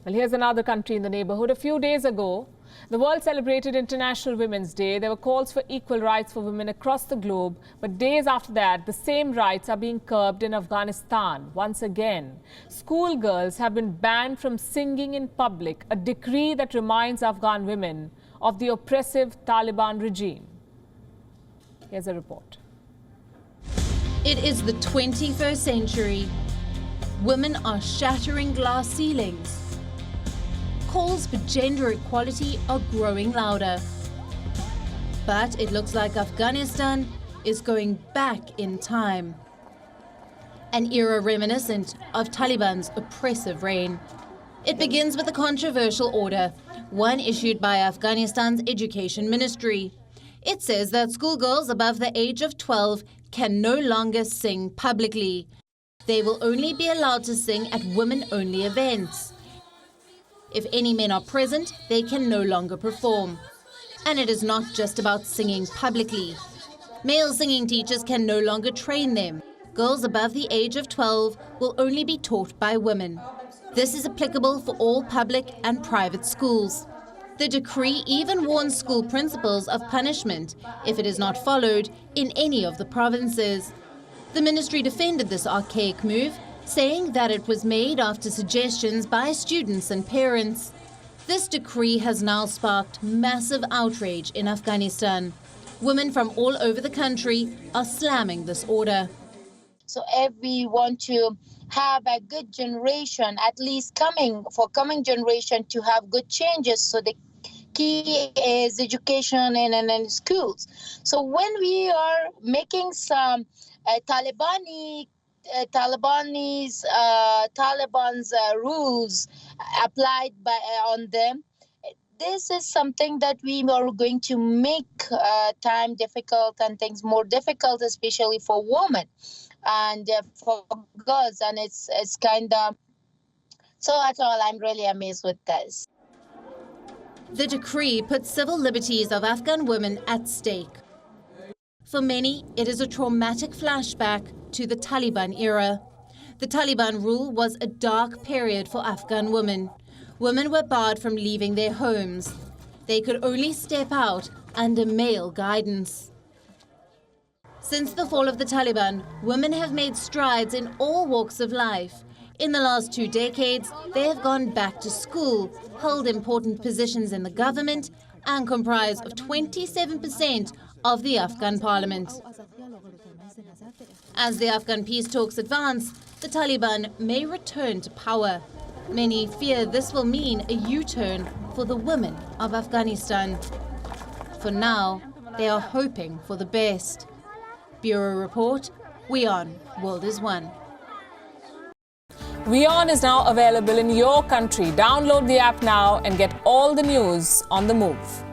Well, here's another country in the neighborhood. A few days ago, the world celebrated International Women's Day. There were calls for equal rights for women across the globe. But days after that, the same rights are being curbed in Afghanistan. Once again, schoolgirls have been banned from singing in public, a decree that reminds Afghan women of the oppressive Taliban regime. Here's a report. It is the 21st century. Women are shattering glass ceilings. Calls for gender equality are growing louder. But it looks like Afghanistan is going back in time. An era reminiscent of Taliban's oppressive reign. It begins with a controversial order, one issued by Afghanistan's Education Ministry. It says that schoolgirls above the age of 12 can no longer sing publicly. They will only be allowed to sing at women-only events. If any men are present, they can no longer perform. And it is not just about singing publicly. Male singing teachers can no longer train them. Girls above the age of 12 will only be taught by women. This is applicable for all public and private schools. The decree even warns school principals of punishment if it is not followed in any of the provinces. The ministry defended this archaic move, saying that it was made after suggestions by students and parents. This decree has now sparked massive outrage in Afghanistan. Women from all over the country are slamming this order. So if we want to have a good generation, at least coming generation to have good changes, so the key is education and schools. So when we are making some Taliban's rules applied on them, this is something that we are going to make time difficult and things more difficult, especially for women and for girls. And it's kind of, so at all, I'm really amazed with this. The decree puts civil liberties of Afghan women at stake. For many, it is a traumatic flashback to the Taliban era. The Taliban rule was a dark period for Afghan women. Women were barred from leaving their homes. They could only step out under male guidance. Since the fall of the Taliban, women have made strides in all walks of life. In the last 2 decades, they have gone back to school, held important positions in the government, and comprise of 27% of the Afghan parliament. As the Afghan peace talks advance, the Taliban may return to power. Many fear this will mean a U-turn for the women of Afghanistan. For now, they are hoping for the best. Bureau Report, WION World is One. WION is now available in your country. Download the app now and get all the news on the move.